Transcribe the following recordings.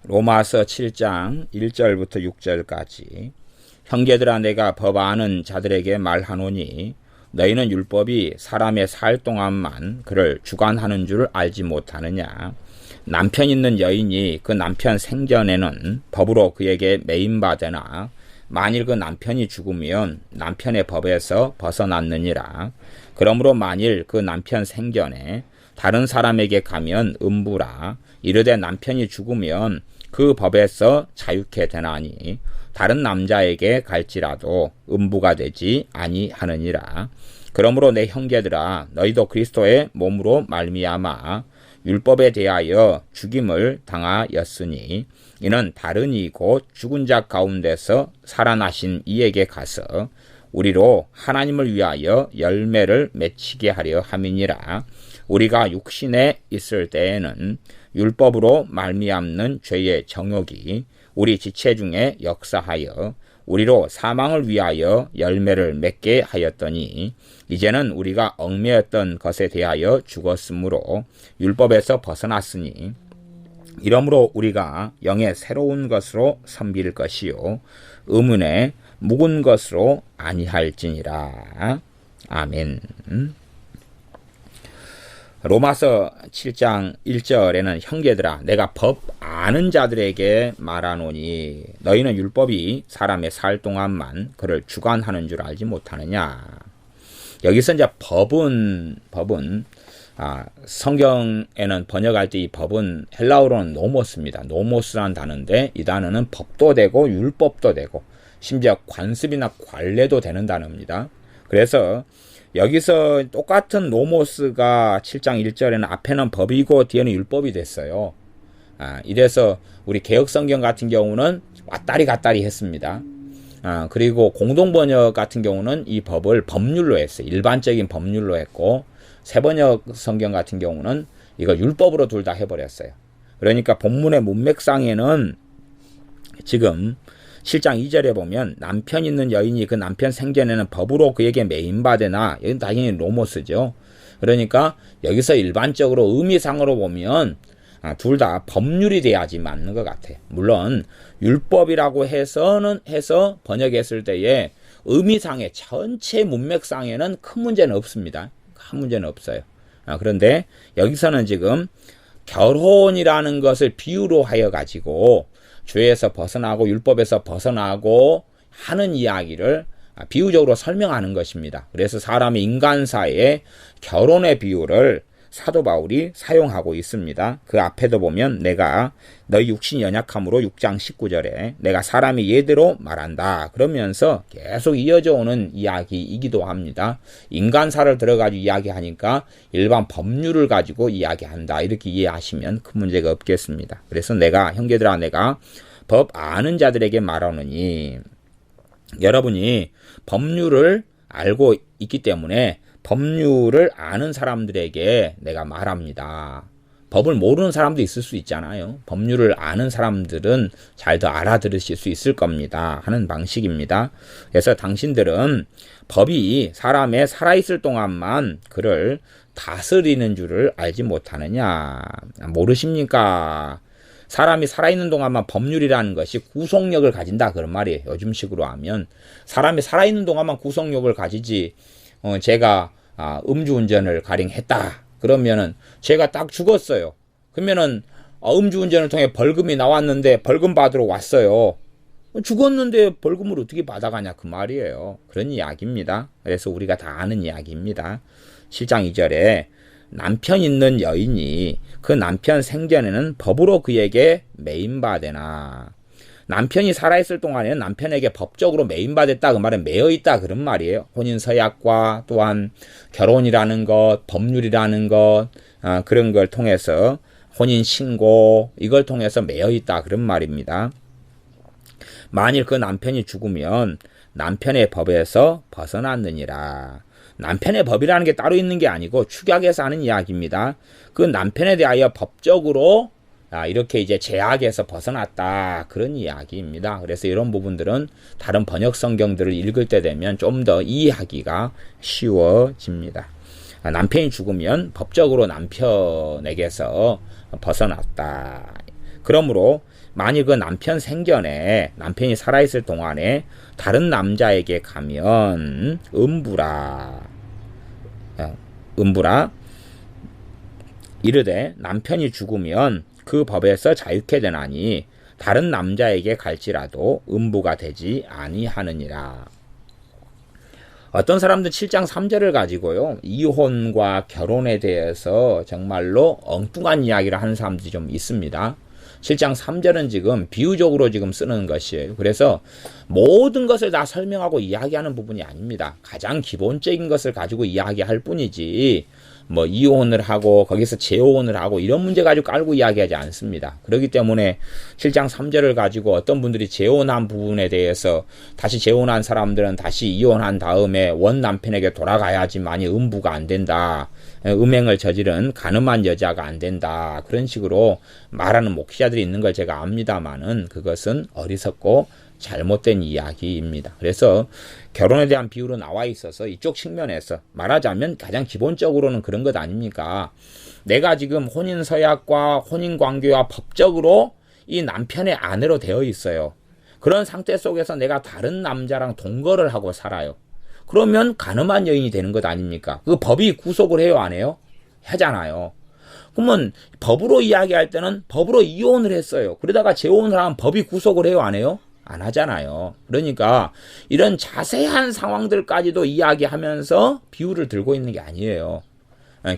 로마서 7장 1절부터 6절까지 형제들아 내가 법 아는 자들에게 말하노니 너희는 율법이 사람의 살 동안만 그를 주관하는 줄 알지 못하느냐. 남편 있는 여인이 그 남편 생전에는 법으로 그에게 매임받으나 만일 그 남편이 죽으면 남편의 법에서 벗어났느니라. 그러므로 만일 그 남편 생전에 다른 사람에게 가면 음부라. 이르되 남편이 죽으면 그 법에서 자유케 되나니 다른 남자에게 갈지라도 음부가 되지 아니하느니라. 그러므로 내 형제들아 너희도 그리스도의 몸으로 말미암아 율법에 대하여 죽임을 당하였으니 이는 다른 이 곧 죽은 자 가운데서 살아나신 이에게 가서 우리로 하나님을 위하여 열매를 맺히게 하려 함이니라. 우리가 육신에 있을 때에는 율법으로 말미암는 죄의 정욕이 우리 지체 중에 역사하여 우리로 사망을 위하여 열매를 맺게 하였더니 이제는 우리가 얽매였던 것에 대하여 죽었으므로 율법에서 벗어났으니 이러므로 우리가 영의 새로운 것으로 섬길 것이요 의문의 묵은 것으로 아니할지니라. 아멘. 로마서 7장 1절에는 형제들아 내가 법 아는 자들에게 말하노니 너희는 율법이 사람의 살 동안만 그를 주관하는 줄 알지 못하느냐. 여기서 이제 법은 성경에는 번역할 때 이 법은 헬라어로는 노모스입니다. 노모스라는 단어인데 이 단어는 법도 되고 율법도 되고 심지어 관습이나 관례도 되는 단어입니다. 그래서 여기서 똑같은 노모스가 7장 1절에는 앞에는 법이고 뒤에는 율법이 됐어요. 이래서 우리 개혁성경 같은 경우는 왔다리 갔다리 했습니다. 그리고 공동번역 같은 경우는 이 법을 법률로 했어요. 일반적인 법률로 했고 새번역 성경 같은 경우는 이거 율법으로 둘 다 해버렸어요. 그러니까 본문의 문맥상에는 지금 7장 2절에 보면 남편 있는 여인이 그 남편 생전에는 법으로 그에게 매임받으나 여기는 당연히 노모스죠. 그러니까 여기서 일반적으로 의미상으로 보면 둘 다 법률이 돼야지 맞는 것 같아요. 물론 율법이라고 해서 번역했을 때에 의미상의 전체 문맥상에는 큰 문제는 없습니다. 큰 문제는 없어요. 그런데 여기서는 지금 결혼이라는 것을 비유로 하여 가지고 죄에서 벗어나고 율법에서 벗어나고 하는 이야기를 비유적으로 설명하는 것입니다. 그래서 사람의 인간사의 결혼의 비유를 사도 바울이 사용하고 있습니다. 그 앞에도 보면 내가 너희 육신이 연약함으로 6장 19절에 내가 사람이 예대로 말한다 그러면서 계속 이어져 오는 이야기이기도 합니다. 인간사를 들어가지고 이야기하니까 일반 법률을 가지고 이야기한다 이렇게 이해하시면 큰 문제가 없겠습니다. 그래서 내가 형제들아 내가 법 아는 자들에게 말하노니 여러분이 법률을 알고 있기 때문에 법률을 아는 사람들에게 내가 말합니다. 법을 모르는 사람도 있을 수 있잖아요. 법률을 아는 사람들은 잘 더 알아들으실 수 있을 겁니다. 하는 방식입니다. 그래서 당신들은 법이 사람의 살아있을 동안만 그를 다스리는 줄을 알지 못하느냐. 모르십니까? 사람이 살아있는 동안만 법률이라는 것이 구속력을 가진다 그런 말이에요. 요즘식으로 하면 사람이 살아있는 동안만 구속력을 가지지 제가 음주운전을 가령 했다 그러면은 제가 딱 죽었어요. 그러면은 음주운전을 통해 벌금이 나왔는데 벌금 받으러 왔어요. 죽었는데 벌금을 어떻게 받아가냐 그 말이에요. 그런 이야기입니다. 그래서 우리가 다 아는 이야기입니다. 7장 2절에 남편 있는 여인이 그 남편 생전에는 법으로 그에게 매임받으나 남편이 살아있을 동안에는 남편에게 법적으로 매임받았다 그 말은 매여있다 그런 말이에요. 혼인서약과 또한 결혼이라는 것 법률이라는 것 그런 걸 통해서 혼인신고 이걸 통해서 매여있다 그런 말입니다. 만일 그 남편이 죽으면 남편의 법에서 벗어났느니라. 남편의 법이라는 게 따로 있는 게 아니고 축약해서 하는 이야기입니다. 그 남편에 대하여 법적으로 이렇게 이제 제약에서 벗어났다 그런 이야기입니다. 그래서 이런 부분들은 다른 번역 성경들을 읽을 때 되면 좀 더 이해하기가 쉬워집니다. 남편이 죽으면 법적으로 남편에게서 벗어났다. 그러므로 만일 그 남편 생전에 남편이 살아있을 동안에 다른 남자에게 가면 음부라 이르되 남편이 죽으면 그 법에서 자유케 되나니 다른 남자에게 갈지라도 음부가 되지 아니하느니라. 어떤 사람들 7장 3절을 가지고요, 이혼과 결혼에 대해서 정말로 엉뚱한 이야기를 하는 사람들이 좀 있습니다. 7장 3절은 지금 비유적으로 지금 쓰는 것이에요. 그래서 모든 것을 다 설명하고 이야기하는 부분이 아닙니다. 가장 기본적인 것을 가지고 이야기할 뿐이지 뭐 이혼을 하고 거기서 재혼을 하고 이런 문제 가지고 깔고 이야기하지 않습니다. 그렇기 때문에 7장 3절을 가지고 어떤 분들이 재혼한 부분에 대해서 다시 재혼한 사람들은 다시 이혼한 다음에 원 남편에게 돌아가야지만이 음부가 안 된다. 음행을 저지른 간음한 여자가 안 된다. 그런 식으로 말하는 목회자들이 있는 걸 제가 압니다만은 그것은 어리석고 잘못된 이야기입니다. 그래서 결혼에 대한 비유로 나와 있어서 이쪽 측면에서 말하자면 가장 기본적으로는 그런 것 아닙니까? 내가 지금 혼인서약과 혼인관계와 법적으로 이 남편의 아내로 되어 있어요. 그런 상태 속에서 내가 다른 남자랑 동거를 하고 살아요. 그러면 간음한 여인이 되는 것 아닙니까? 그 법이 구속을 해요, 안 해요? 하잖아요. 그러면 법으로 이야기할 때는 법으로 이혼을 했어요. 그러다가 재혼을 하면 법이 구속을 해요, 안 해요? 안 하잖아요. 그러니까 이런 자세한 상황들까지도 이야기하면서 비유를 들고 있는 게 아니에요.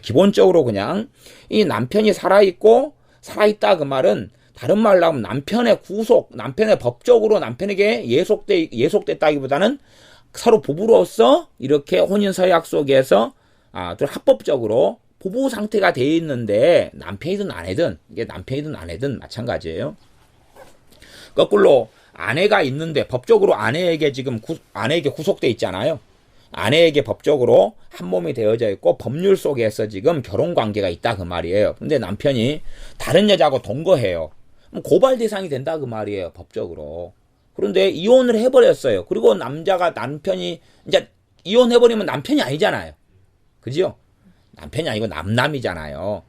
기본적으로 그냥 이 남편이 살아있다 그 말은 다른 말로 하면 남편의 구속, 남편의 법적으로 남편에게 예속됐다기보다는 서로 부부로서 이렇게 혼인서약 속에서 합법적으로 부부 상태가 돼 있는데 남편이든 아내든 이게 남편이든 아내든 마찬가지예요. 거꾸로 아내가 있는데 법적으로 아내에게 구속돼 있잖아요. 아내에게 법적으로 한 몸이 되어져 있고 법률 속에서 지금 결혼 관계가 있다 그 말이에요. 근데 남편이 다른 여자하고 동거해요. 그럼 고발 대상이 된다 그 말이에요, 법적으로. 그런데 이혼을 해버렸어요. 그리고 남편이 이제 이혼해버리면 남편이 아니잖아요. 그죠? 남편이 아니고 남이잖아요.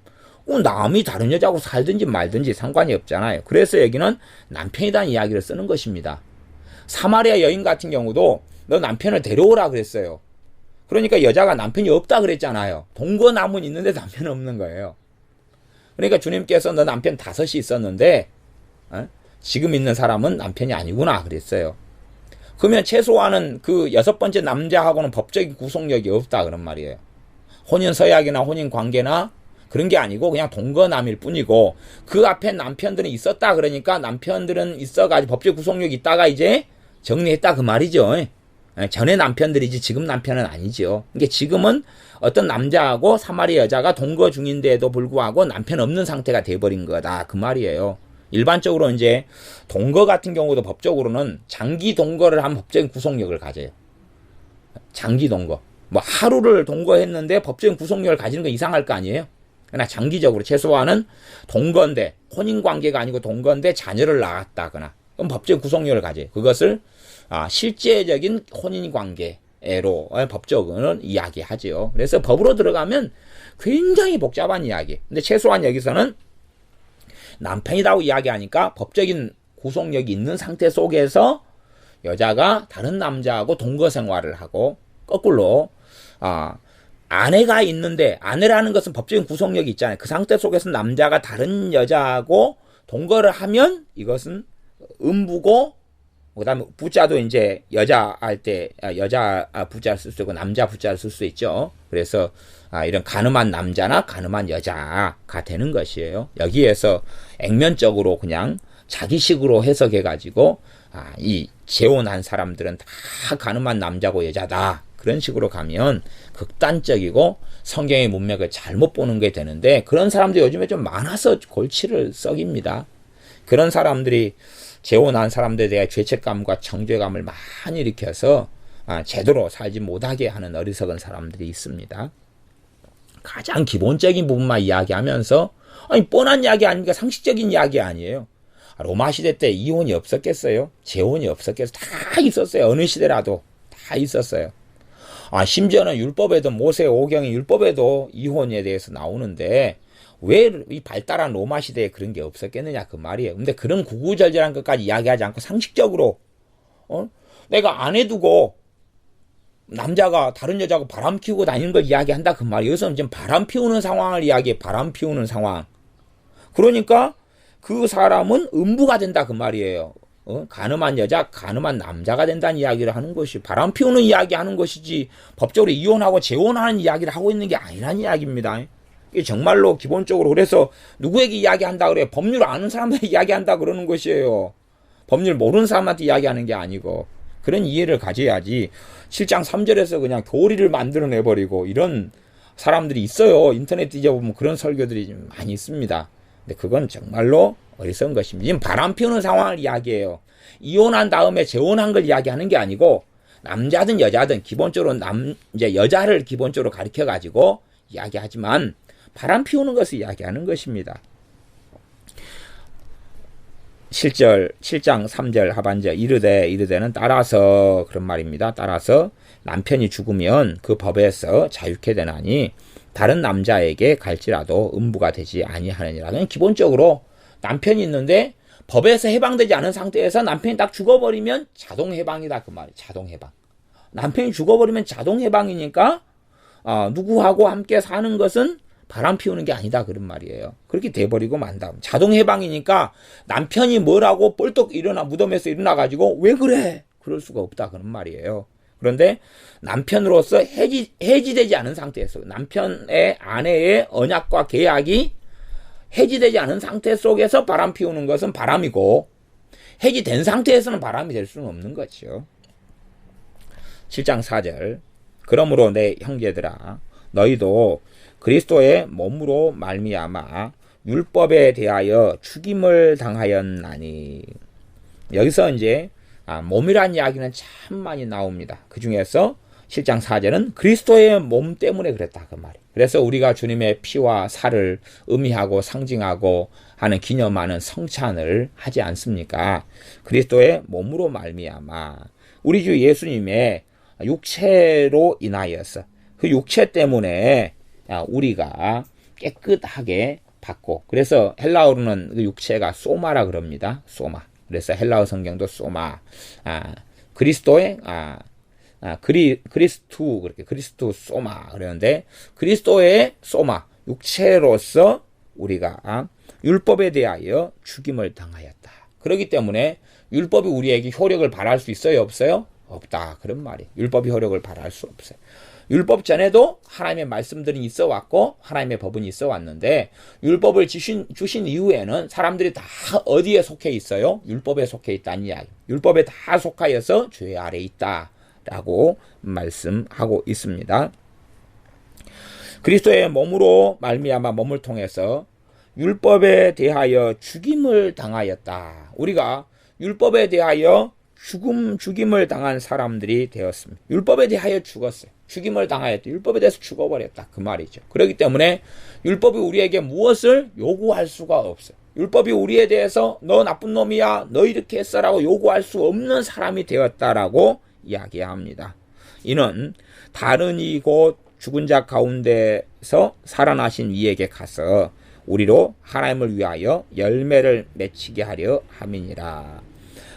남이 다른 여자하고 살든지 말든지 상관이 없잖아요. 그래서 여기는 남편이라는 이야기를 쓰는 것입니다. 사마리아 여인 같은 경우도 너 남편을 데려오라 그랬어요. 그러니까 여자가 남편이 없다 그랬잖아요. 동거남은 있는데 남편 없는 거예요. 그러니까 주님께서 너 남편 5이 있었는데 지금 있는 사람은 남편이 아니구나 그랬어요. 그러면 최소한은 그 6번째 남자하고는 법적인 구속력이 없다 그런 말이에요. 혼인서약이나 혼인관계나 그런 게 아니고 그냥 동거남일 뿐이고 그 앞에 남편들은 있었다 그러니까 남편들은 있어가지고 법적 구속력이 있다가 이제 정리했다 그 말이죠. 전에 남편들이지 지금 남편은 아니죠. 그러니까 지금은 어떤 남자하고 사마리아 여자가 동거 중인데도 불구하고 남편 없는 상태가 돼버린 거다 그 말이에요. 일반적으로 이제 동거 같은 경우도 법적으로는 장기 동거를 한 법적인 구속력을 가져요. 장기 동거. 뭐 하루를 동거했는데 법적인 구속력을 가지는 건 이상할 거 아니에요. 그러나 장기적으로 최소한은 동거인데 혼인관계가 아니고 동거인데 자녀를 낳았다거나 그럼 법적 구속력을 가져요. 그것을 실제적인 혼인관계로 법적으로는 이야기하죠. 그래서 법으로 들어가면 굉장히 복잡한 이야기. 근데 최소한 여기서는 남편이라고 이야기하니까 법적인 구속력이 있는 상태 속에서 여자가 다른 남자하고 동거 생활을 하고 거꾸로 아내가 있는데 아내라는 것은 법적인 구속력이 있잖아요. 그 상태 속에서 남자가 다른 여자하고 동거를 하면 이것은 음부고 그다음에 부자도 이제 여자 할 때 여자 부자를 쓸 수 있고 남자 부자를 쓸 수 있죠. 그래서 이런 간음한 남자나 간음한 여자가 되는 것이에요. 여기에서 액면적으로 그냥 자기식으로 해석해 가지고 이 재혼한 사람들은 다 간음한 남자고 여자다. 그런 식으로 가면 극단적이고 성경의 문맥을 잘못 보는 게 되는데 그런 사람들이 요즘에 좀 많아서 골치를 썩입니다. 그런 사람들이 재혼한 사람들에 대해 죄책감과 정죄감을 많이 일으켜서 제대로 살지 못하게 하는 어리석은 사람들이 있습니다. 가장 기본적인 부분만 이야기하면서 뻔한 이야기 아닙니까? 상식적인 이야기 아니에요. 로마 시대 때 이혼이 없었겠어요? 재혼이 없었겠어요? 다 있었어요. 어느 시대라도 다 있었어요. 심지어는 율법에도 모세 오경의 율법에도 이혼에 대해서 나오는데 왜 이 발달한 로마 시대에 그런 게 없었겠느냐 그 말이에요. 근데 그런 구구절절한 것까지 이야기하지 않고 상식적으로 내가 아내 두고 남자가 다른 여자하고 바람 피우고 다니는 걸 이야기한다 그 말이에요. 여기서는 지금 바람 피우는 상황을 이야기해. 바람 피우는 상황. 그러니까 그 사람은 음부가 된다 그 말이에요. 가늠한 여자, 가늠한 남자가 된다는 이야기를 하는 것이 바람 피우는 이야기 하는 것이지 법적으로 이혼하고 재혼하는 이야기를 하고 있는 게 아니라는 이야기입니다. 이게 정말로 기본적으로 그래서 누구에게 이야기한다 그래요? 법률 아는 사람한테 이야기한다 그러는 것이에요. 법률 모르는 사람한테 이야기하는 게 아니고 그런 이해를 가져야지 7장 3절에서 그냥 교리를 만들어내버리고 이런 사람들이 있어요. 인터넷 뒤져보면 그런 설교들이 좀 많이 있습니다. 근데 그건 정말로 어리석은 것입니다. 지금 바람 피우는 상황을 이야기해요. 이혼한 다음에 재혼한 걸 이야기하는 게 아니고 남자든 여자든 기본적으로 이제 여자를 기본적으로 가르쳐 가지고 이야기하지만 바람 피우는 것을 이야기하는 것입니다. 7장 3절 하반절 이르되는 따라서 그런 말입니다. 따라서 남편이 죽으면 그 법에서 자유케 되나니 다른 남자에게 갈지라도 음부가 되지 아니하느니라. 그냥 기본적으로 남편이 있는데 법에서 해방되지 않은 상태에서 남편이 딱 죽어버리면 자동 해방이다 그 말이에요. 자동 해방. 남편이 죽어버리면 자동 해방이니까 누구하고 함께 사는 것은 바람 피우는 게 아니다 그런 말이에요. 그렇게 돼버리고 만다. 자동 해방이니까 남편이 뭐라고 뻘떡 무덤에서 일어나가지고 왜 그래? 그럴 수가 없다 그런 말이에요. 그런데 남편으로서 해지되지 않은 상태에서 남편의 아내의 언약과 계약이 해지되지 않은 상태 속에서 바람 피우는 것은 바람이고 해지된 상태에서는 바람이 될 수는 없는 거죠. 7장 4절 그러므로 내 형제들아 너희도 그리스도의 몸으로 말미암아 율법에 대하여 죽임을 당하였나니 여기서 이제 몸이란 이야기는 참 많이 나옵니다. 그 중에서 7장 4절은 그리스도의 몸 때문에 그랬다 그 말이에요. 그래서 우리가 주님의 피와 살을 의미하고 상징하고 하는 기념하는 성찬을 하지 않습니까? 그리스도의 몸으로 말미암아 우리 주 예수님의 육체로 인하여서 그 육체 때문에 우리가 깨끗하게 받고 그래서 헬라어로는 그 육체가 소마라 그럽니다. 소마. 그래서 헬라어 성경도 소마. 그리스도의 그리스도 소마 그러는데 그리스도의 소마 육체로서 우리가 율법에 대하여 죽임을 당하였다. 그렇기 때문에 율법이 우리에게 효력을 발할 수 있어요? 없어요? 없다. 그런 말이에요. 율법이 효력을 발할 수 없어요. 율법 전에도 하나님의 말씀들이 있어 왔고 하나님의 법은 있어 왔는데 율법을 주신 이후에는 사람들이 다 어디에 속해 있어요? 율법에 속해 있다는 이야기. 율법에 다 속하여서 죄 아래 있다라고 말씀하고 있습니다. 그리스도의 몸으로 말미암아 몸을 통해서 율법에 대하여 죽임을 당하였다. 우리가 율법에 대하여 죽임을 당한 사람들이 되었습니다. 율법에 대하여 죽었어요. 죽임을 당하였다. 율법에 대해서 죽어버렸다. 그 말이죠. 그렇기 때문에 율법이 우리에게 무엇을 요구할 수가 없어요. 율법이 우리에 대해서 너 나쁜 놈이야, 너 이렇게 했어라고 요구할 수 없는 사람이 되었다라고 이야기합니다. 이는 다른 이 곧 죽은 자 가운데서 살아나신 이에게 가서 우리로 하나님을 위하여 열매를 맺히게 하려 함이니라.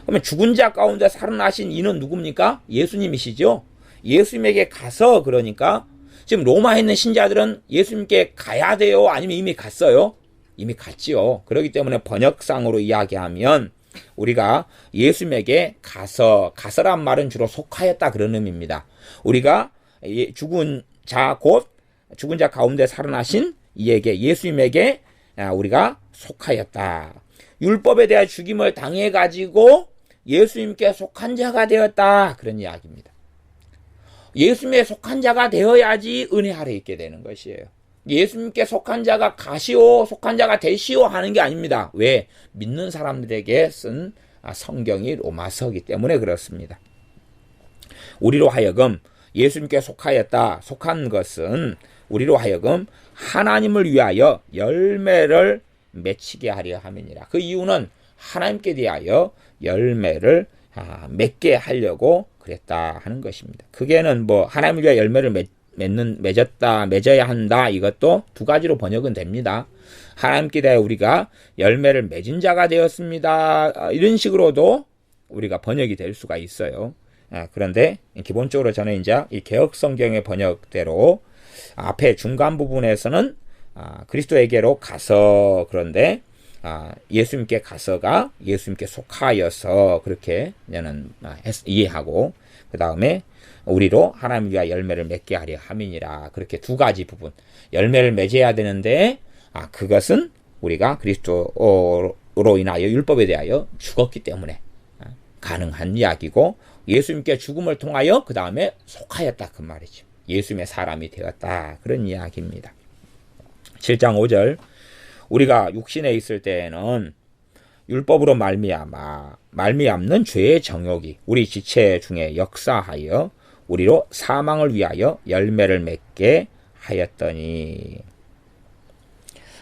그러면 죽은 자 가운데 살아나신 이는 누굽니까? 예수님이시죠. 예수님에게 가서 그러니까 지금 로마에 있는 신자들은 예수님께 가야 돼요? 아니면 이미 갔어요? 이미 갔지요. 그렇기 때문에 번역상으로 이야기하면 우리가 예수님에게 가서란 말은 주로 속하였다 그런 의미입니다. 우리가 죽은 자 곧 죽은 자 가운데 살아나신 이에게 예수님에게 우리가 속하였다. 율법에 대한 죽임을 당해가지고 예수님께 속한 자가 되었다. 그런 이야기입니다. 예수님에 속한 자가 되어야지 은혜 아래 있게 되는 것이에요. 예수님께 속한 자가 가시오, 속한 자가 되시오 하는 게 아닙니다. 왜? 믿는 사람들에게 쓴 성경이 로마서이기 때문에 그렇습니다. 우리로 하여금 예수님께 속하였다. 속한 것은 우리로 하여금 하나님을 위하여 열매를 맺히게 하려 함이니라. 그 이유는 하나님께 대하여 열매를 맺게 하려고 그랬다 하는 것입니다. 그게는 하나님을 위하여 열매를 맺었다, 맺어야 한다. 이것도 두 가지로 번역은 됩니다. 하나님께 대해 우리가 열매를 맺은 자가 되었습니다. 이런 식으로도 우리가 번역이 될 수가 있어요. 그런데 기본적으로 저는 이제 이 개역 성경의 번역대로 앞에 중간 부분에서는 그리스도에게로 가서, 그런데 예수님께 가서가 예수님께 속하여서 그렇게 저는 이해하고, 그 다음에 우리로 하나님 위하여 열매를 맺게 하려 함이니라. 그렇게 두 가지 부분. 열매를 맺어야 되는데 그것은 우리가 그리스도로 인하여 율법에 대하여 죽었기 때문에 가능한 이야기고, 예수님께 죽음을 통하여 그 다음에 속하였다 그 말이죠. 예수님의 사람이 되었다 그런 이야기입니다. 7장 5절 우리가 육신에 있을 때에는 율법으로 말미암는 죄의 정욕이 우리 지체 중에 역사하여 우리로 사망을 위하여 열매를 맺게 하였더니.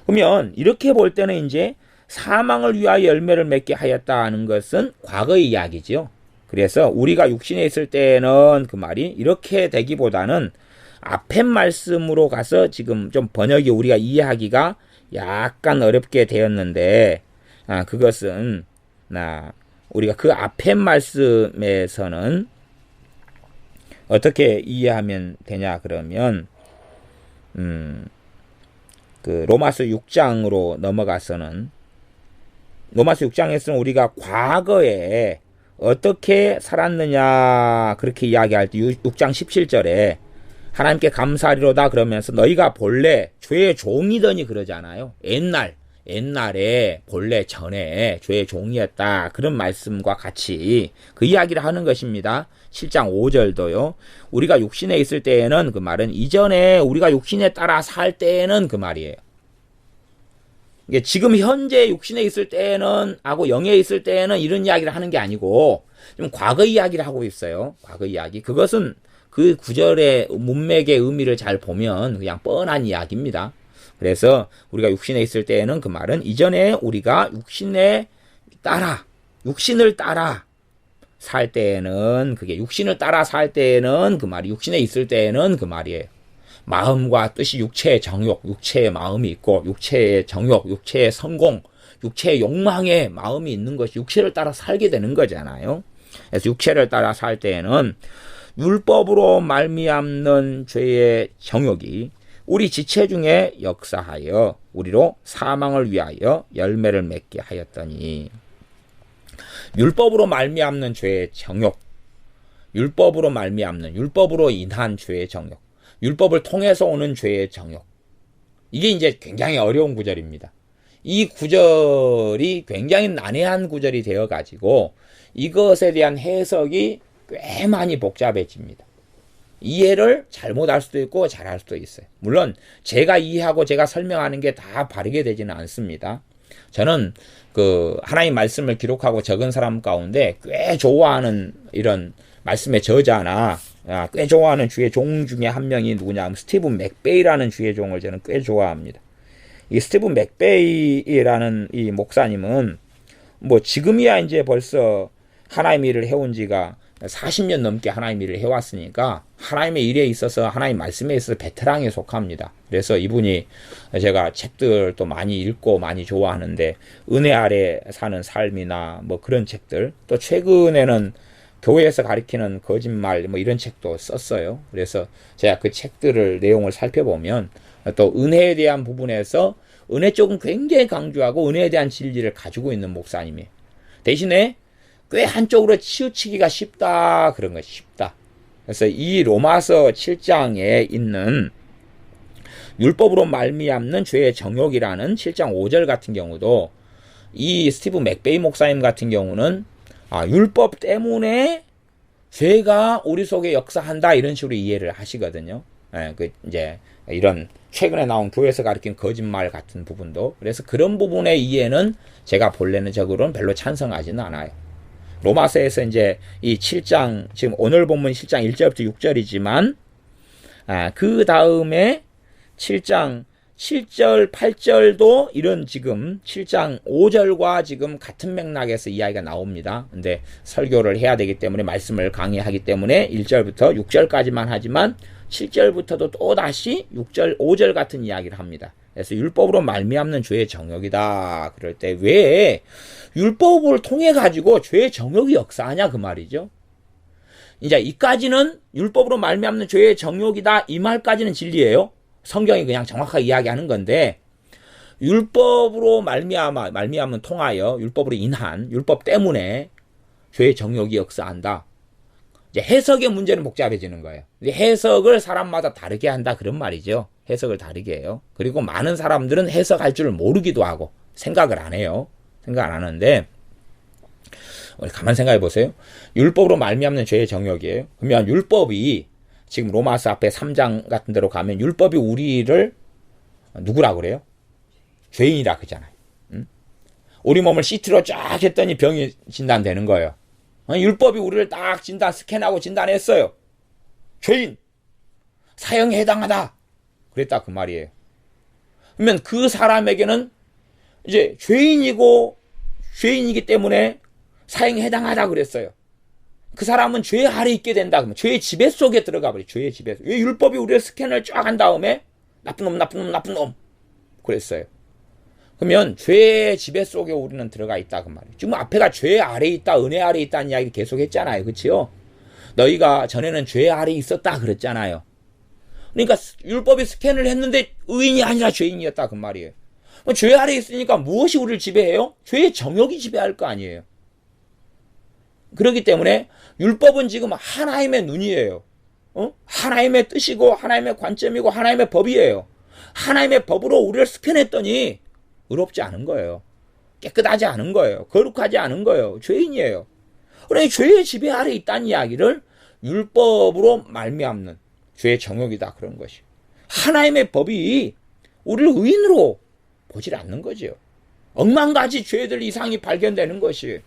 그러면 이렇게 볼 때는 이제 사망을 위하여 열매를 맺게 하였다는 것은 과거의 이야기죠. 그래서 우리가 육신에 있을 때는 그 말이 이렇게 되기보다는 앞에 말씀으로 가서 지금 좀 번역이 우리가 이해하기가 약간 어렵게 되었는데, 그것은 우리가 그 앞에 말씀에서는 어떻게 이해하면 되냐 그러면 그 로마서 6장으로 넘어가서는, 로마서 6장에서는 우리가 과거에 어떻게 살았느냐 그렇게 이야기할 때 6장 17절에 하나님께 감사하리로다 그러면서 너희가 본래 죄의 종이더니 그러잖아요. 옛날에 본래 전에 죄의 종이었다 그런 말씀과 같이 그 이야기를 하는 것입니다. 7장 5절도요. 우리가 육신에 있을 때에는, 그 말은 이전에 우리가 육신에 따라 살 때에는 그 말이에요. 이게 지금 현재 육신에 있을 때는 하고 영에 있을 때는 이런 이야기를 하는 게 아니고 좀 과거 이야기를 하고 있어요. 과거 이야기. 그것은 그 구절의 문맥의 의미를 잘 보면 그냥 뻔한 이야기입니다. 그래서 우리가 육신에 있을 때는 그 말은 이전에 우리가 육신을 따라 살 때는, 그게 육신을 따라 살 때는 그 말이, 육신에 있을 때는 그 말이에요. 마음과 뜻이 육체의 정욕, 육체의 마음이 있고, 육체의 정욕, 육체의 성공, 육체의 욕망의 마음이 있는 것이 육체를 따라 살게 되는 거잖아요. 그래서 육체를 따라 살 때에는 율법으로 말미암는 죄의 정욕이 우리 지체 중에 역사하여 우리로 사망을 위하여 열매를 맺게 하였더니. 율법으로 말미암는 죄의 정욕, 율법으로 인한 죄의 정욕, 율법을 통해서 오는 죄의 정욕. 이게 이제 굉장히 어려운 구절입니다. 이 구절이 굉장히 난해한 구절이 되어가지고 이것에 대한 해석이 꽤 많이 복잡해집니다. 이해를 잘못할 수도 있고 잘할 수도 있어요. 물론 제가 이해하고 제가 설명하는 게 다 바르게 되지는 않습니다. 저는 그 하나님 말씀을 기록하고 적은 사람 가운데 꽤 좋아하는 이런 말씀의 저자나 꽤 좋아하는 주의 종 중에 한 명이 누구냐 하면 스티븐 맥베이라는 주의 종을 저는 꽤 좋아합니다. 이 스티븐 맥베이라는 이 목사님은 뭐 지금이야 이제 벌써 하나님 일을 해온 지가 40년 넘게 하나님 일을 해왔으니까 하나님의 일에 있어서, 하나님 말씀에 있어서 베테랑에 속합니다. 그래서 이분이, 제가 책들도 많이 읽고 많이 좋아하는데 은혜 아래 사는 삶이나 뭐 그런 책들, 또 최근에는 교회에서 가리키는 거짓말 뭐 이런 책도 썼어요. 그래서 제가 그 책들을 내용을 살펴보면 또 은혜에 대한 부분에서 은혜 쪽은 굉장히 강조하고 은혜에 대한 진리를 가지고 있는 목사님이에요. 대신에 꽤 한쪽으로 치우치기가 쉽다 그런 것이 쉽다. 그래서 이 로마서 7장에 있는 율법으로 말미암는 죄의 정욕이라는 7장 5절 같은 경우도 이 스티븐 맥베이 목사님 같은 경우는 율법 때문에 죄가 우리 속에 역사한다 이런 식으로 이해를 하시거든요. 이제 이런 최근에 나온 교회에서 가르친 거짓말 같은 부분도, 그래서 그런 부분의 이해는 제가 본래적으로는 별로 찬성하지는 않아요. 로마서에서 이제 이 7장, 지금 오늘 본문 7장 1절부터 6절이지만, 그 다음에 7장 7절, 8절도 이런 지금 7장 5절과 지금 같은 맥락에서 이야기가 나옵니다. 근데 설교를 해야 되기 때문에 말씀을 강의하기 때문에 1절부터 6절까지만 하지만 7절부터도 또다시 6절, 5절 같은 이야기를 합니다. 그래서 율법으로 말미암는 죄의 정욕이다. 그럴 때 왜 율법을 통해 가지고 죄의 정욕이 역사하냐 그 말이죠. 이제 이까지는 율법으로 말미암는 죄의 정욕이다. 이 말까지는 진리예요. 성경이 그냥 정확하게 이야기하는 건데 율법으로 말미암은 통하여 율법으로 인한 율법 때문에 죄의 정욕이 역사한다. 이제 해석의 문제는 복잡해지는 거예요. 해석을 사람마다 다르게 한다 그런 말이죠. 해석을 다르게 해요. 그리고 많은 사람들은 해석할 줄 모르기도 하고 생각을 안 해요. 생각 안 하는데 우리 가만 생각해 보세요. 율법으로 말미암는 죄의 정욕이에요. 그러면 율법이 지금 로마서 앞에 3장 같은 데로 가면 율법이 우리를 누구라 그래요? 죄인이라 그러잖아요. 응? 우리 몸을 CT로 쫙 했더니 병이 진단되는 거예요. 율법이 우리를 딱 스캔하고 진단했어요. 죄인, 사형에 해당하다. 그랬다 그 말이에요. 그러면 그 사람에게는 이제 죄인이기 때문에 사형에 해당하다 그랬어요. 그 사람은 죄 아래 있게 된다. 그러면 죄의 지배 속에 들어가 버려. 죄의 지배 속에. 왜 율법이 우리를 스캔을 쫙 한 다음에 나쁜 놈 그랬어요. 그러면 죄의 지배 속에 우리는 들어가 있다 그 말이에요. 지금 앞에가 죄 아래 있다, 은혜 아래 있다는 이야기 계속 했잖아요. 그렇지요? 너희가 전에는 죄 아래 있었다 그랬잖아요. 그러니까 율법이 스캔을 했는데 의인이 아니라 죄인이었다 그 말이에요. 죄 아래 있으니까 무엇이 우리를 지배해요? 죄의 정욕이 지배할 거 아니에요. 그렇기 때문에 율법은 지금 하나님의 눈이에요. 하나님의 뜻이고 하나님의 관점이고 하나님의 법이에요. 하나님의 법으로 우리를 스캔했더니 의롭지 않은 거예요. 깨끗하지 않은 거예요. 거룩하지 않은 거예요. 죄인이에요. 그러니 죄의 지배 아래 있다는 이야기를 율법으로 말미암는 죄의 정욕이다 그런 것이. 하나님의 법이 우리를 의인으로 보질 않는 거죠. 억만가지 죄들 이상이 발견되는 것이.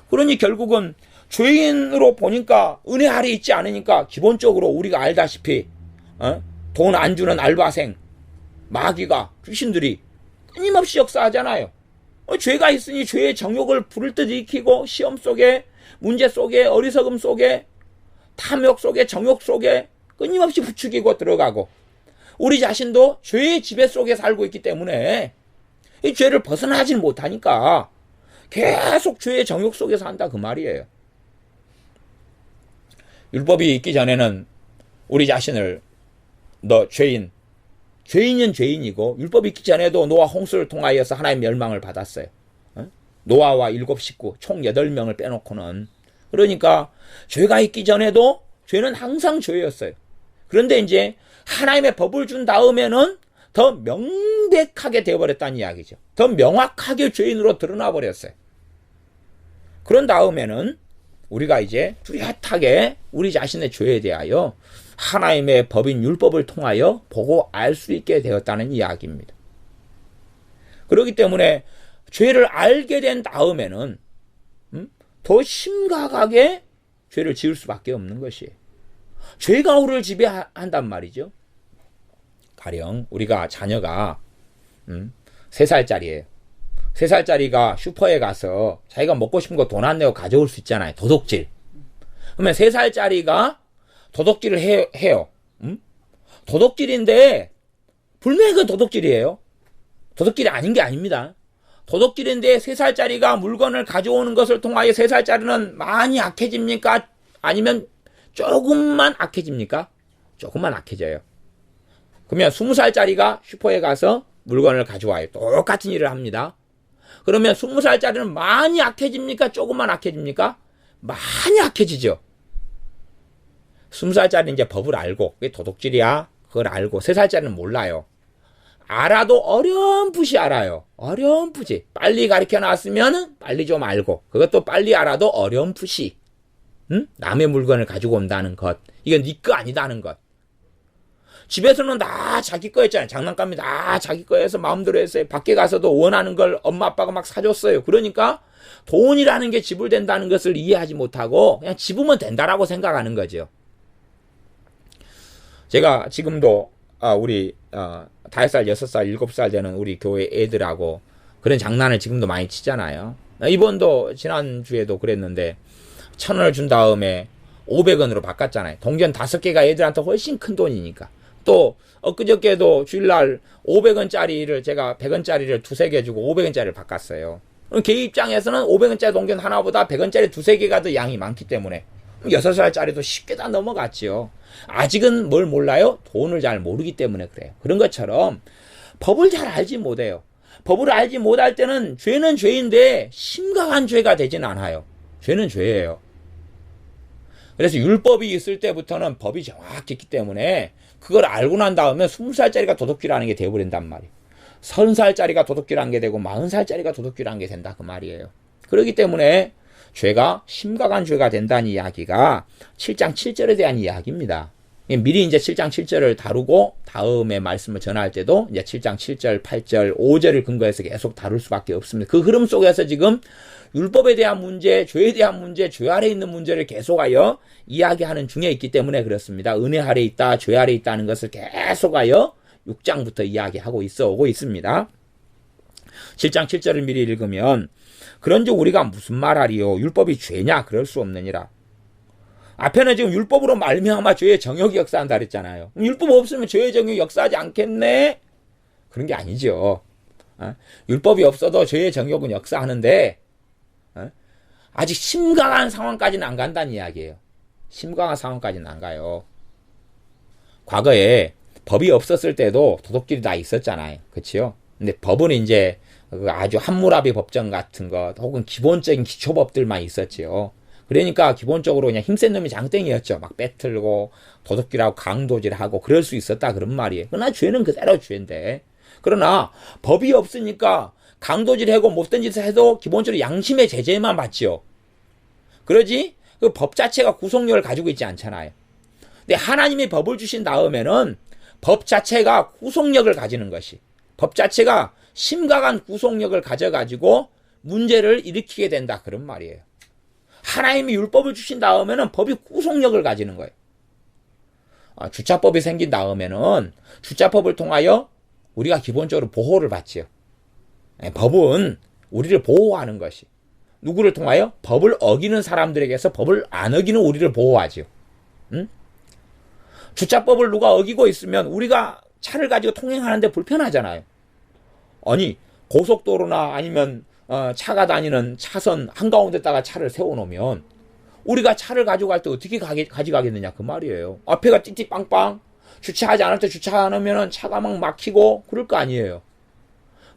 그러니 결국은 죄인으로 보니까 은혜 아래 있지 않으니까 기본적으로 우리가 알다시피 돈 안 주는 알바생, 마귀가, 귀신들이 끊임없이 역사하잖아요. 죄가 있으니 죄의 정욕을 부를 듯 일으키고 시험 속에, 문제 속에, 어리석음 속에, 탐욕 속에, 정욕 속에 끊임없이 부추기고 들어가고 우리 자신도 죄의 지배 속에 살고 있기 때문에 이 죄를 벗어나지 못하니까 계속 죄의 정욕 속에서 한다 그 말이에요. 율법이 있기 전에는 우리 자신을 너 죄인은 죄인이고 율법이 있기 전에도 노아 홍수를 통하여서 하나님 멸망을 받았어요. 노아와 7 식구 총 8명을 빼놓고는. 그러니까 죄가 있기 전에도 죄는 항상 죄였어요. 그런데 이제 하나님의 법을 준 다음에는 더 명백하게 되어버렸다는 이야기죠. 더 명확하게 죄인으로 드러나 버렸어요. 그런 다음에는 우리가 이제 뚜렷하게 우리 자신의 죄에 대하여 하나님의 법인 율법을 통하여 보고 알 수 있게 되었다는 이야기입니다. 그렇기 때문에 죄를 알게 된 다음에는 더 심각하게 죄를 지을 수밖에 없는 것이에요. 죄가 우리를 지배한단 말이죠. 가령 우리가 자녀가 3살짜리예요. 3살짜리가 슈퍼에 가서 자기가 먹고 싶은 거 돈 안 내고 가져올 수 있잖아요. 도둑질. 그러면 3살짜리가 도둑질을 해요. 도둑질인데 분명히 그 도둑질이에요. 도둑질이 아닌 게 아닙니다. 도둑질인데 3살짜리가 물건을 가져오는 것을 통하여 3살짜리는 많이 악해집니까? 아니면 조금만 악해집니까? 조금만 악해져요. 그러면 20살짜리가 슈퍼에 가서 물건을 가져와요. 똑같은 일을 합니다. 그러면 20살짜리는 많이 악해집니까? 조금만 악해집니까? 많이 악해지죠. 20살짜리는 이제 법을 알고 그게 도둑질이야 그걸 알고 3살짜리는 몰라요. 알아도 어렴풋이 알아요. 어렴풋이. 빨리 가르쳐 놨으면 빨리 좀 알고 그것도 빨리 알아도 어렴풋이 남의 물건을 가지고 온다는 것. 이건 네 거 아니다는 것. 집에서는 다 자기 거였잖아요. 장난감이 다 자기 거여서 마음대로 했어요. 밖에 가서도 원하는 걸 엄마 아빠가 막 사줬어요. 그러니까 돈이라는 게 지불된다는 것을 이해하지 못하고 그냥 집으면 된다라고 생각하는 거죠. 제가 지금도 우리 5살, 6살, 7살 되는 우리 교회 애들하고 그런 장난을 지금도 많이 치잖아요. 이번도 지난주에도 그랬는데 1,000원을 준 다음에 500원으로 바꿨잖아요. 동전 5개가 애들한테 훨씬 큰 돈이니까. 또 엊그저께도 주일날 500원짜리를 제가 100원짜리를 2-3개 주고 500원짜리를 바꿨어요. 걔 입장에서는 500원짜리 동전 하나보다 100원짜리 2-3개가 더 양이 많기 때문에 6살짜리도 쉽게 다 넘어갔지요. 아직은 뭘 몰라요? 돈을 잘 모르기 때문에 그래요. 그런 것처럼 법을 잘 알지 못해요. 법을 알지 못할 때는 죄는 죄인데 심각한 죄가 되진 않아요. 죄는 죄예요. 그래서 율법이 있을 때부터는 법이 정확히 있기 때문에 그걸 알고 난 다음에 20살짜리가 도둑질하는 게 되어버린단 말이에요. 30살짜리가 도둑질하는 게 되고 40살짜리가 도둑질하는 게 된다 그 말이에요. 그렇기 때문에 죄가 심각한 죄가 된다는 이야기가 7장 7절에 대한 이야기입니다. 미리 이제 7장 7절을 다루고 다음에 말씀을 전할 때도 이제 7장 7절, 8절, 5절을 근거해서 계속 다룰 수밖에 없습니다. 그 흐름 속에서 지금 율법에 대한 문제, 죄에 대한 문제, 죄 아래 있는 문제를 계속하여 이야기하는 중에 있기 때문에 그렇습니다. 은혜 아래 있다, 죄 아래 있다는 것을 계속하여 6장부터 이야기하고 있어 오고 있습니다. 7장 7절을 미리 읽으면 그런즉 우리가 무슨 말하리요? 율법이 죄냐? 그럴 수 없느니라. 앞에는 지금 율법으로 말미암아 죄의 정욕이 역사한다 그랬잖아요. 율법 없으면 죄의 정욕이 역사하지 않겠네? 그런 게 아니죠. 율법이 없어도 죄의 정욕은 역사하는데 아직 심각한 상황까지는 안 간다는 이야기예요. 심각한 상황까지는 안 가요. 과거에 법이 없었을 때도 도둑질이 다 있었잖아요. 그렇죠? 근데 법은 이제 아주 함무라비 법정 같은 것 혹은 기본적인 기초법들만 있었지요. 그러니까 기본적으로 그냥 힘센 놈이 장땡이었죠. 막 빼틀고 도둑질하고 강도질하고 그럴 수 있었다 그런 말이에요. 그러나 죄는 그대로 죄인데 그러나 법이 없으니까 강도질하고 못된 짓을 해도 기본적으로 양심의 제재만 받지요. 그러지 그 법 자체가 구속력을 가지고 있지 않잖아요. 근데 하나님이 법을 주신 다음에는 법 자체가 구속력을 가지는 것이 법 자체가 심각한 구속력을 가져가지고 문제를 일으키게 된다 그런 말이에요. 하나님이 율법을 주신 다음에는 법이 구속력을 가지는 거예요. 주차법이 생긴 다음에는 주차법을 통하여 우리가 기본적으로 보호를 받지요. 법은 우리를 보호하는 것이 누구를 통하여? 법을 어기는 사람들에게서 법을 안 어기는 우리를 보호하지요. 응? 주차법을 누가 어기고 있으면 우리가 차를 가지고 통행하는데 불편하잖아요. 아니 고속도로나 아니면 차가 다니는 차선 한가운데다가 차를 세워놓으면 우리가 차를 가져갈 때 어떻게 가져가겠느냐 그 말이에요. 앞에가 띠띠빵빵 주차하지 않을 때 주차 안 하면 차가 막 막히고 그럴 거 아니에요.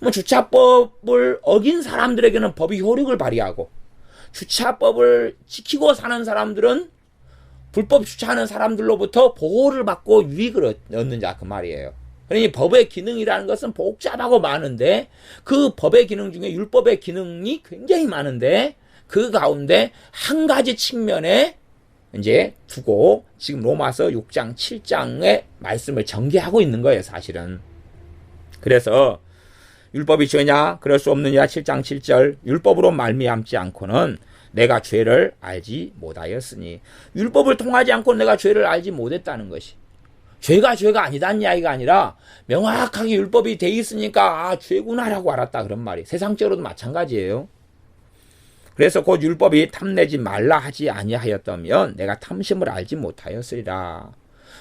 뭐 주차법을 어긴 사람들에게는 법이 효력을 발휘하고 주차법을 지키고 사는 사람들은 불법 주차하는 사람들로부터 보호를 받고 유익을 얻는 자 그 말이에요. 그러니 법의 기능이라는 것은 복잡하고 많은데 그 법의 기능 중에 율법의 기능이 굉장히 많은데 그 가운데 한 가지 측면에 이제 두고 지금 로마서 6장 7장의 말씀을 전개하고 있는 거예요 사실은. 그래서 율법이 죄냐? 그럴 수 없느냐? 7장 7절 율법으로 말미암지 않고는 내가 죄를 알지 못하였으니 율법을 통하지 않고 내가 죄를 알지 못했다는 것이 죄가 아니다는 이야기가 아니라 명확하게 율법이 돼 있으니까 죄구나라고 알았다 그런 말이 세상적으로도 마찬가지예요. 그래서 곧 율법이 탐내지 말라 하지 아니하였다면 내가 탐심을 알지 못하였으리라.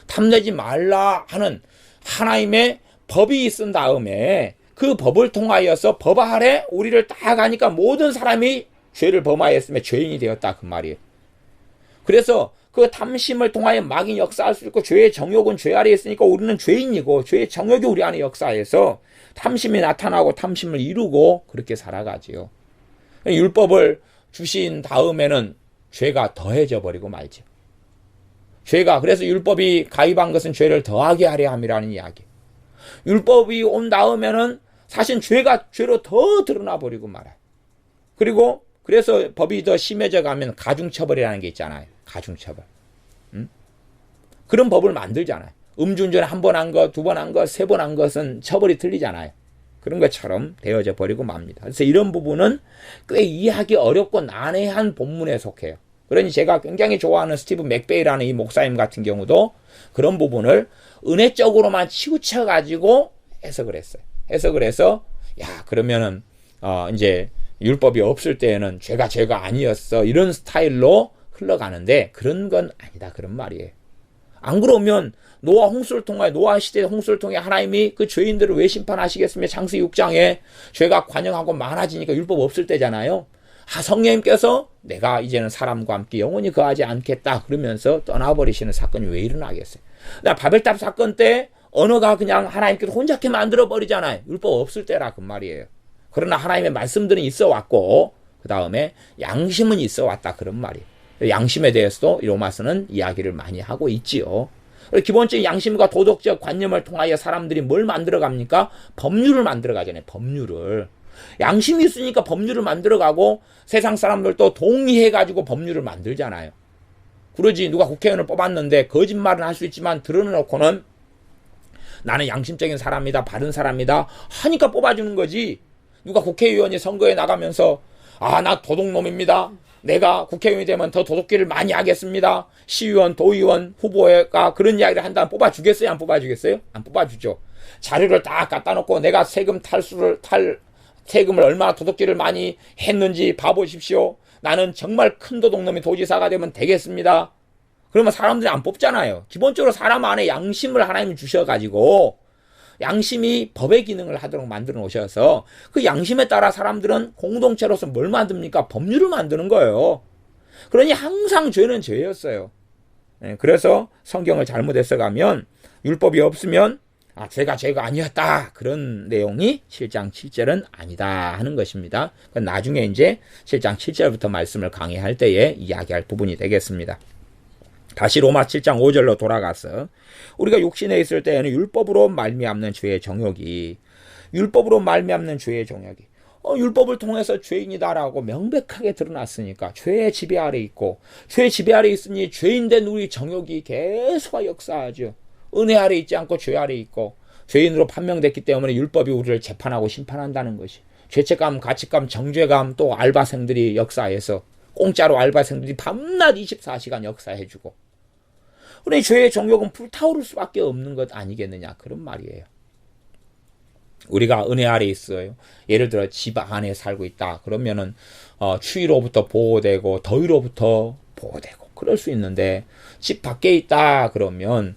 탐내지 말라 하는 하나님의 법이 있은 다음에 그 법을 통하여서 법 아래 우리를 딱 가니까 모든 사람이 죄를 범하였으며 죄인이 되었다 그 말이에요. 그래서 그 탐심을 통하여 마귀 역사할 수 있고 죄의 정욕은 죄 아래에 있으니까 우리는 죄인이고 죄의 정욕이 우리 안에 역사해서 탐심이 나타나고 탐심을 이루고 그렇게 살아가지요. 율법을 주신 다음에는 죄가 더해져 버리고 말죠. 죄가 그래서 율법이 가입한 것은 죄를 더하게 하려 함이라는 이야기. 율법이 온 다음에는 사실 죄가 죄로 더 드러나 버리고 말아요. 그리고 그래서 법이 더 심해져 가면 가중처벌이라는 게 있잖아요. 가중처벌. 그런 법을 만들잖아요. 음주운전 한 번 한 것, 두 번 한 것, 세 번 한 것은 처벌이 틀리잖아요. 그런 것처럼 되어져 버리고 맙니다. 그래서 이런 부분은 꽤 이해하기 어렵고 난해한 본문에 속해요. 그러니 제가 굉장히 좋아하는 스티브 맥베이라는 이 목사님 같은 경우도 그런 부분을 은혜적으로만 치우쳐가지고 해석을 했어요. 해석을 해서, 야, 그러면은, 이제, 율법이 없을 때에는 죄가 아니었어. 이런 스타일로 흘러가는데, 그런 건 아니다. 그런 말이에요. 안 그러면, 노아 시대 홍수를 통해 하나님이 그 죄인들을 왜 심판하시겠으며 창세기 6장에 죄가 관영하고 많아지니까 율법 없을 때잖아요. 성령님께서 내가 이제는 사람과 함께 영원히 거하지 않겠다 그러면서 떠나버리시는 사건이 왜 일어나겠어요? 바벨탑 사건 때 언어가 그냥 하나님께서 혼자게 만들어버리잖아요. 율법 없을 때라 그 말이에요. 그러나 하나님의 말씀들은 있어 왔고 그 다음에 양심은 있어 왔다 그런 말이에요. 양심에 대해서도 로마서는 이야기를 많이 하고 있지요. 기본적인 양심과 도덕적 관념을 통하여 사람들이 뭘 만들어갑니까? 법률을 만들어가잖아요. 법률을. 양심이 있으니까 법률을 만들어가고 세상 사람들도 동의해가지고 법률을 만들잖아요. 그러지 누가 국회의원을 뽑았는데 거짓말은 할 수 있지만 드러내놓고는 나는 양심적인 사람이다, 바른 사람이다 하니까 뽑아주는 거지. 누가 국회의원이 선거에 나가면서 나 도둑놈입니다. 내가 국회의원이 되면 더 도둑질을 많이 하겠습니다. 시의원, 도의원 후보가 그런 이야기를 한다면 뽑아주겠어요? 안 뽑아주겠어요? 안 뽑아주죠. 자료를 딱 갖다 놓고 내가 세금을 얼마나 도둑질을 많이 했는지 봐보십시오. 나는 정말 큰 도둑놈이 도지사가 되면 되겠습니다. 그러면 사람들이 안 뽑잖아요. 기본적으로 사람 안에 양심을 하나님이 주셔가지고 양심이 법의 기능을 하도록 만들어 놓으셔서 그 양심에 따라 사람들은 공동체로서 뭘 만듭니까? 법률을 만드는 거예요. 그러니 항상 죄는 죄였어요. 그래서 성경을 잘못 해석하면 율법이 없으면 죄가 아니었다. 그런 내용이 7장 7절은 아니다 하는 것입니다. 나중에 이제 7장 7절부터 말씀을 강의할 때에 이야기할 부분이 되겠습니다. 다시 로마 7장 5절로 돌아가서 우리가 육신에 있을 때에는 율법으로 말미암는 죄의 정욕이 율법을 통해서 죄인이다라고 명백하게 드러났으니까 죄의 지배 아래 있고 죄의 지배 아래 있으니 죄인된 우리 정욕이 계속 역사하죠. 은혜 아래 있지 않고 죄 아래 있고 죄인으로 판명됐기 때문에 율법이 우리를 재판하고 심판한다는 것이 죄책감, 가책감, 정죄감 또 알바생들이 역사해서 공짜로 알바생들이 밤낮 24시간 역사해주고 그러니 죄의 정욕은 불타오를 수밖에 없는 것 아니겠느냐 그런 말이에요. 우리가 은혜 아래 있어요. 예를 들어 집 안에 살고 있다 그러면은 추위로부터 보호되고 더위로부터 보호되고 그럴 수 있는데 집 밖에 있다 그러면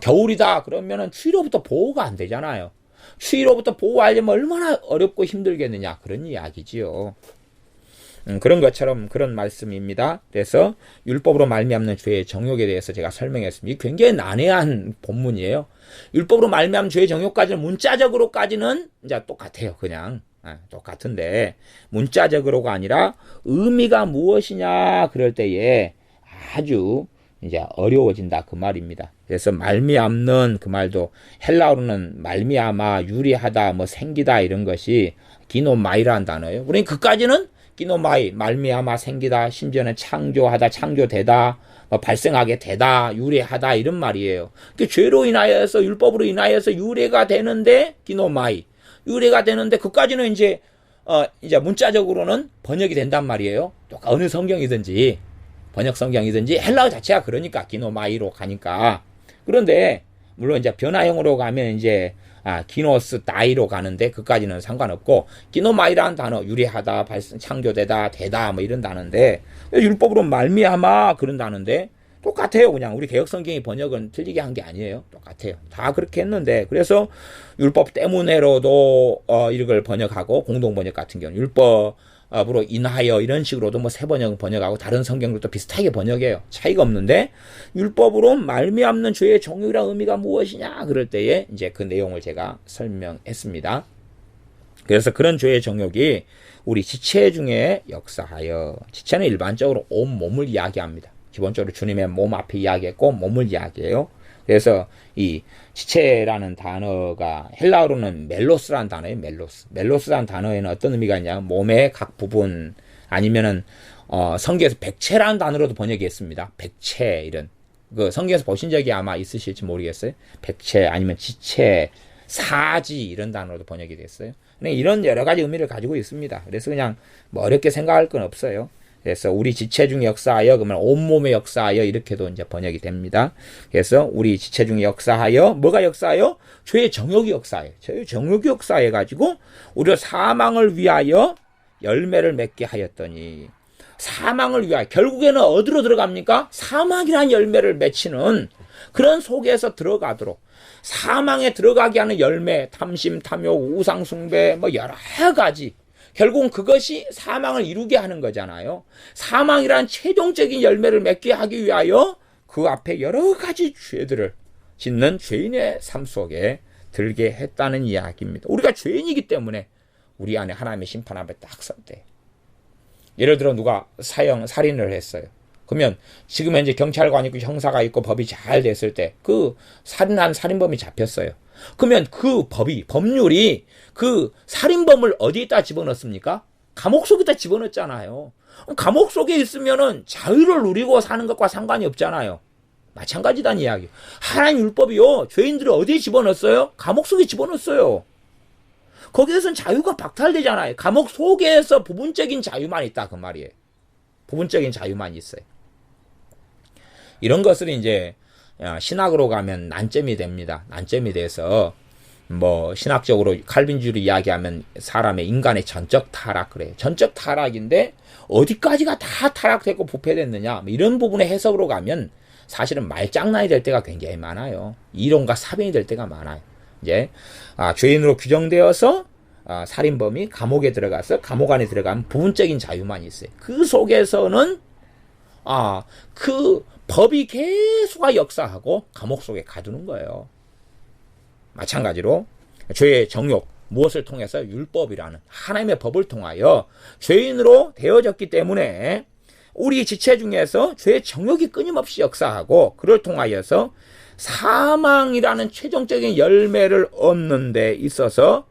겨울이다 그러면은 추위로부터 보호가 안 되잖아요. 추위로부터 보호하려면 얼마나 어렵고 힘들겠느냐 그런 이야기지요. 그런 것처럼 그런 말씀입니다. 그래서 율법으로 말미암는 죄의 정욕에 대해서 제가 설명했습니다. 이게 굉장히 난해한 본문이에요. 율법으로 말미암는 죄의 정욕까지는 문자적으로까지는 이제 똑같아요. 그냥 똑같은데 문자적으로가 아니라 의미가 무엇이냐 그럴 때에 아주 이제 어려워진다 그 말입니다. 그래서 말미암는 그 말도 헬라어로는 말미암아 유리하다 뭐 생기다 이런 것이 기노마이라는 단어예요. 그러니 그까지는 기노마이 말미암아 생기다 심지어는 창조하다 창조되다 뭐 발생하게 되다 유래하다 이런 말이에요. 그러니까 죄로 인하여서 율법으로 인하여서 유래가 되는데 기노마이 유래가 되는데 그까지는 이제 문자적으로는 번역이 된단 말이에요. 또 어느 성경이든지 번역 성경이든지 헬라어 자체가 그러니까 기노마이로 가니까. 그런데 물론 이제 변화형으로 가면 이제 기노스 다이로 가는데 그까지는 상관없고 기노마이라는 단어 유래하다 발생 창조되다 되다 뭐 이런 단어인데 율법으로 말미암아 그런 단어인데 똑같아요. 그냥 우리 개역 성경이 번역은 틀리게 한 게 아니에요. 똑같아요. 다 그렇게 했는데 그래서 율법 때문에로도 이걸 번역하고 공동 번역 같은 경우는 율법으로 인하여 이런 식으로도 뭐 새 번역하고 다른 성경들도 비슷하게 번역해요. 차이가 없는데 율법으로 말미암는 죄의 정욕이란 의미가 무엇이냐 그럴 때에 이제 그 내용을 제가 설명했습니다. 그래서 그런 죄의 정욕이 우리 지체 중에 역사하여 지체는 일반적으로 온 몸을 이야기합니다. 기본적으로 주님의 몸 앞에 이야기했고 몸을 이야기해요. 그래서 이 지체라는 단어가 헬라어로는 멜로스라는 단어예요. 멜로스라는 단어에는 어떤 의미가 있냐? 몸의 각 부분 아니면은 성경에서 백체라는 단어로도 번역했습니다. 백체 이런 그 성경에서 보신 적이 아마 있으실지 모르겠어요. 백체 아니면 지체, 사지 이런 단어로도 번역이 됐어요. 이런 여러 가지 의미를 가지고 있습니다. 그래서 그냥 뭐 어렵게 생각할 건 없어요. 그래서 우리 지체 중에 역사하여 그러면 온몸에 역사하여 이렇게도 이제 번역이 됩니다. 그래서 우리 지체 중에 역사하여 뭐가 역사하여? 죄의 정욕이 역사해. 죄의 정욕이 역사해 가지고 우리가 사망을 위하여 열매를 맺게 하였더니 사망을 위하여 결국에는 어디로 들어갑니까? 사망이라는 열매를 맺히는 그런 속에서 들어가도록 사망에 들어가게 하는 열매, 탐심, 탐욕, 우상숭배 뭐 여러 가지 결국은 그것이 사망을 이루게 하는 거잖아요. 사망이란 최종적인 열매를 맺게 하기 위하여 그 앞에 여러 가지 죄들을 짓는 죄인의 삶 속에 들게 했다는 이야기입니다. 우리가 죄인이기 때문에 우리 안에 하나님의 심판 앞에 딱 설 때 예를 들어 누가 살인을 했어요. 그러면 지금 현재 경찰관 있고 형사가 있고 법이 잘 됐을 때 그 살인한 살인범이 잡혔어요. 그러면 그 법률이 그 살인범을 어디에다 집어넣습니까? 감옥 속에다 집어넣었잖아요. 감옥 속에 있으면은 자유를 누리고 사는 것과 상관이 없잖아요. 마찬가지다는 이야기. 하나님 율법이요. 죄인들을 어디에 집어넣었어요? 감옥 속에 집어넣었어요. 거기에서는 자유가 박탈되잖아요. 감옥 속에서 부분적인 자유만 있다 그 말이에요. 부분적인 자유만 있어요. 이런 것을 이제 신학으로 가면 난점이 됩니다. 난점이 돼서 뭐 신학적으로 칼빈주의를 이야기하면 사람의 인간의 전적 타락 그래요. 전적 타락인데 어디까지가 다 타락되고 부패됐느냐 이런 부분의 해석으로 가면 사실은 말장난이 될 때가 굉장히 많아요. 이론과 사변이 될 때가 많아요. 이제 죄인으로 규정되어서 살인범이 감옥에 들어가서 감옥 안에 들어가면 부분적인 자유만 있어요. 그 속에서는 그 법이 계속 역사하고 감옥 속에 가두는 거예요. 마찬가지로 죄의 정욕 무엇을 통해서 율법이라는 하나님의 법을 통하여 죄인으로 되어졌기 때문에 우리 지체 중에서 죄의 정욕이 끊임없이 역사하고 그를 통하여서 사망이라는 최종적인 열매를 얻는 데 있어서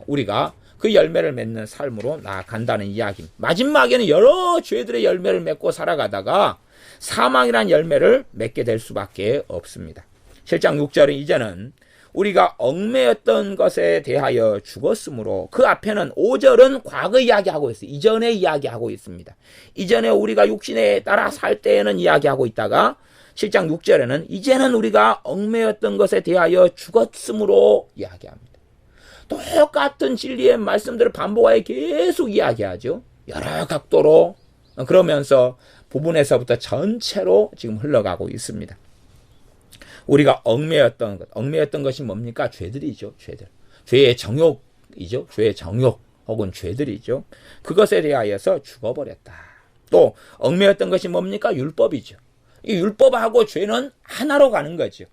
우리가 그 열매를 맺는 삶으로 나아간다는 이야기입니다. 마지막에는 여러 죄들의 열매를 맺고 살아가다가 사망이라는 열매를 맺게 될 수밖에 없습니다. 7장 6절은 이제는 우리가 얽매였던 것에 대하여 죽었으므로 그 앞에는 5절은 과거 이야기하고 있어요. 이전에 이야기하고 있습니다. 이전에 우리가 육신에 따라 살 때에는 이야기하고 있다가 7장 6절에는 이제는 우리가 얽매였던 것에 대하여 죽었으므로 이야기합니다. 똑같은 진리의 말씀들을 반복하여 계속 이야기하죠. 여러 각도로 그러면서 부분에서부터 전체로 지금 흘러가고 있습니다. 우리가 얽매였던 것이 뭡니까? 죄들이죠. 죄의 정욕이죠. 죄의 정욕 혹은 죄들이죠. 그것에 대하여서 죽어버렸다. 또 얽매였던 것이 뭡니까? 율법이죠. 이 율법하고 죄는 하나로 가는 거죠.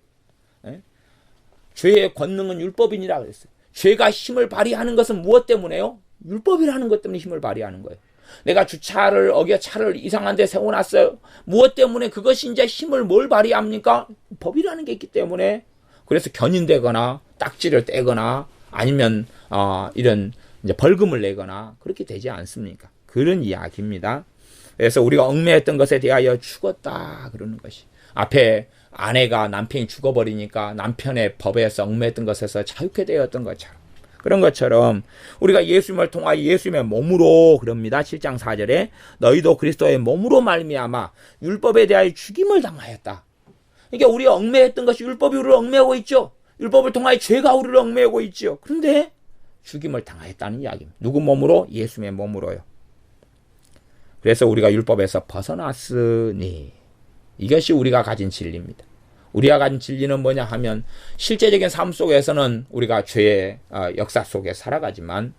죄의 권능은 율법이니라 그랬어요. 죄가 힘을 발휘하는 것은 무엇 때문에요? 율법이라는 것 때문에 힘을 발휘하는 거예요. 내가 주차를 어겨 차를 이상한 데 세워놨어요. 무엇 때문에 그것이 이제 힘을 뭘 발휘합니까? 법이라는 게 있기 때문에. 그래서 견인되거나 딱지를 떼거나 아니면 이런 이제 벌금을 내거나 그렇게 되지 않습니까? 그런 이야기입니다. 그래서 우리가 얽매였던 것에 대하여 죽었다 그러는 것이 앞에 아내가 남편이 죽어버리니까 남편의 법에서 얽매였던 것에서 자유케 되었던 것처럼 그런 것처럼 우리가 예수님을 통하여 예수님의 몸으로 그럽니다. 7장 4절에 너희도 그리스도의 몸으로 말미암아 율법에 대하여 죽임을 당하였다. 그러니까 우리가 얽매였던 것이 율법이 우리를 얽매고 있죠. 율법을 통하여 죄가 우리를 얽매고 있죠. 그런데 죽임을 당하였다는 이야기입니다. 누구 몸으로? 예수님의 몸으로요. 그래서 우리가 율법에서 벗어났으니 이것이 우리가 가진 진리입니다. 우리가 가진 진리는 뭐냐 하면 실제적인 삶 속에서는 우리가 죄의 역사 속에 살아가지만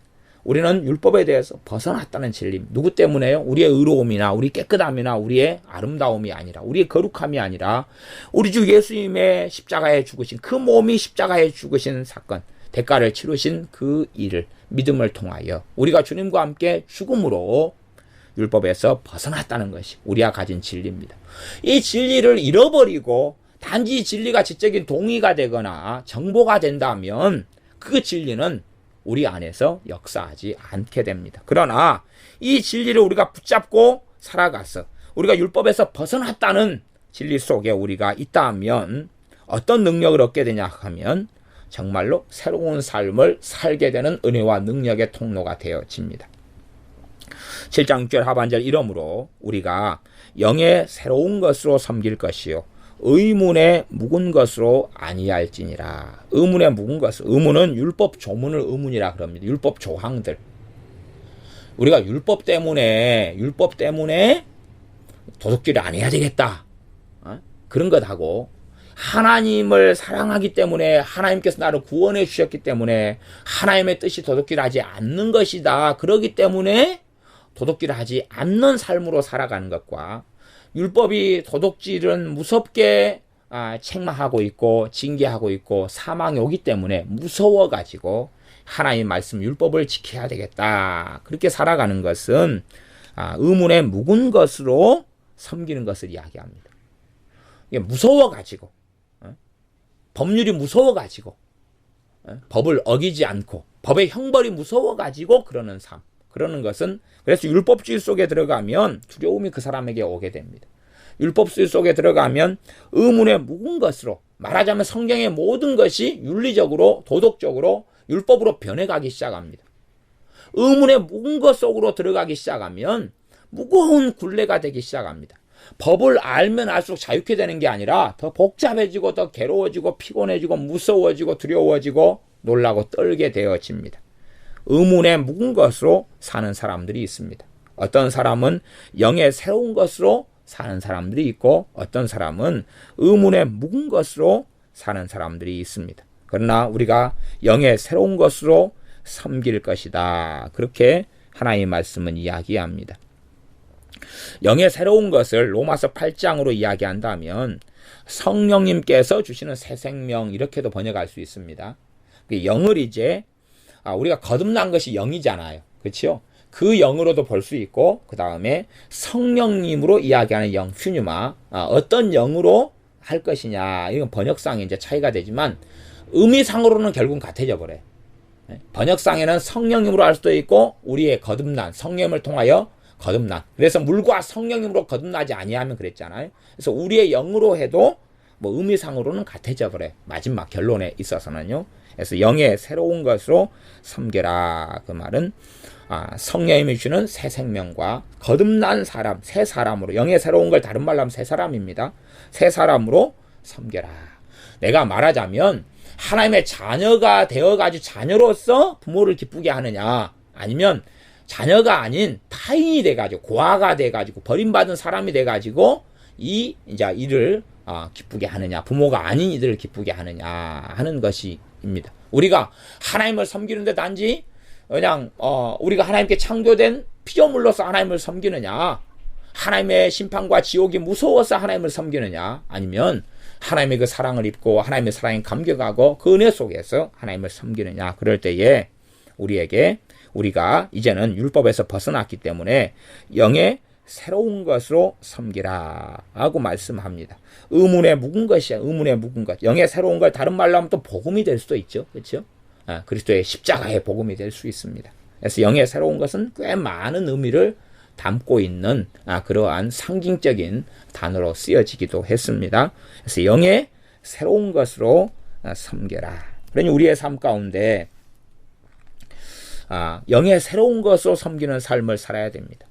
우리는 율법에 대해서 벗어났다는 진리입니다. 누구 때문에요? 우리의 의로움이나 우리 깨끗함이나 우리의 아름다움이 아니라 우리의 거룩함이 아니라 우리 주 예수님의 십자가에 죽으신 그 몸이 십자가에 죽으신 사건 대가를 치르신 그 일을 믿음을 통하여 우리가 주님과 함께 죽음으로 율법에서 벗어났다는 것이 우리가 가진 진리입니다. 이 진리를 잃어버리고 단지 진리가 지적인 동의가 되거나 정보가 된다면 그 진리는 우리 안에서 역사하지 않게 됩니다. 그러나 이 진리를 우리가 붙잡고 살아가서 우리가 율법에서 벗어났다는 진리 속에 우리가 있다면 어떤 능력을 얻게 되냐 하면 정말로 새로운 삶을 살게 되는 은혜와 능력의 통로가 되어집니다. 7장 6절 하반절 이러므로 우리가 영의 새로운 것으로 섬길 것이요 의문의 묵은 것으로 아니할지니라. 의문의 묵은 것, 의문은 율법 조문을 의문이라 그럽니다. 율법 조항들. 우리가 율법 때문에 도둑질을 안 해야 되겠다, 그런 것하고 하나님을 사랑하기 때문에, 하나님께서 나를 구원해 주셨기 때문에 하나님의 뜻이 도둑질을 하지 않는 것이다, 그러기 때문에 도둑질을 하지 않는 삶으로 살아가는 것과, 율법이 도둑질은 무섭게 책망하고 있고 징계하고 있고 사망이 오기 때문에 무서워가지고 하나님 말씀 율법을 지켜야 되겠다, 그렇게 살아가는 것은 의문의 묵은 것으로 섬기는 것을 이야기합니다. 이게 무서워가지고, 법률이 무서워가지고, 법을 어기지 않고 법의 형벌이 무서워가지고 그러는 삶, 그러는 것은, 그래서 율법주의 속에 들어가면 두려움이 그 사람에게 오게 됩니다. 율법주의 속에 들어가면 의문의 묵은 것으로, 말하자면 성경의 모든 것이 윤리적으로 도덕적으로 율법으로 변해가기 시작합니다. 의문의 묵은 것 속으로 들어가기 시작하면 무거운 굴레가 되기 시작합니다. 법을 알면 알수록 자유케 되는 게 아니라 더 복잡해지고 더 괴로워지고 피곤해지고 무서워지고 두려워지고 놀라고 떨게 되어집니다. 의문의 묵은 것으로 사는 사람들이 있습니다. 어떤 사람은 영의 새로운 것으로 사는 사람들이 있고, 어떤 사람은 의문의 묵은 것으로 사는 사람들이 있습니다. 그러나 우리가 영의 새로운 것으로 섬길 것이다, 그렇게 하나님의 말씀은 이야기합니다. 영의 새로운 것을 로마서 8장으로 이야기한다면 성령님께서 주시는 새 생명, 이렇게도 번역할 수 있습니다. 영을 이제 우리가 거듭난 것이 영이잖아요, 그렇죠? 그 영으로도 볼 수 있고, 그 다음에 성령님으로 이야기하는 영, 퓨뉴마, 어떤 영으로 할 것이냐, 이건 번역상에 이제 차이가 되지만 의미상으로는 결국은 같아져 버려요. 번역상에는 성령님으로 할 수도 있고, 우리의 거듭난, 성령을 통하여 거듭난, 그래서 물과 성령님으로 거듭나지 아니하면 그랬잖아요. 그래서 우리의 영으로 해도 뭐 의미상으로는 같아져 버려요, 마지막 결론에 있어서는요. 그래서 영의 새로운 것으로 섬겨라, 그 말은 성령님이 주는 새 생명과 거듭난 사람, 새 사람으로, 영의 새로운 걸 다른 말로 하면 새 사람입니다. 새 사람으로 섬겨라. 내가 말하자면 하나님의 자녀가 되어가지고 자녀로서 부모를 기쁘게 하느냐, 아니면 자녀가 아닌 타인이 돼가지고, 고아가 돼가지고, 버림받은 사람이 돼가지고 이제 이를 기쁘게 하느냐, 부모가 아닌 이들을 기쁘게 하느냐 하는 것입니다. 우리가 하나님을 섬기는데 단지 그냥 우리가 하나님께 창조된 피조물로서 하나님을 섬기느냐, 하나님의 심판과 지옥이 무서워서 하나님을 섬기느냐, 아니면 하나님의 그 사랑을 입고 하나님의 사랑에 감격하고 그 은혜 속에서 하나님을 섬기느냐, 그럴 때에 우리가 이제는 율법에서 벗어났기 때문에 영의 새로운 것으로 섬기라 하고 말씀합니다. 의문에 묵은 것이야, 의문에 묵은 것. 영의 새로운 걸 다른 말로 하면 또 복음이 될 수도 있죠, 그렇죠? 그리스도의 십자가의 복음이 될 수 있습니다. 그래서 영의 새로운 것은 꽤 많은 의미를 담고 있는 그러한 상징적인 단어로 쓰여지기도 했습니다. 그래서 영의 새로운 것으로 섬겨라. 그러니 우리의 삶 가운데 영의 새로운 것으로 섬기는 삶을 살아야 됩니다.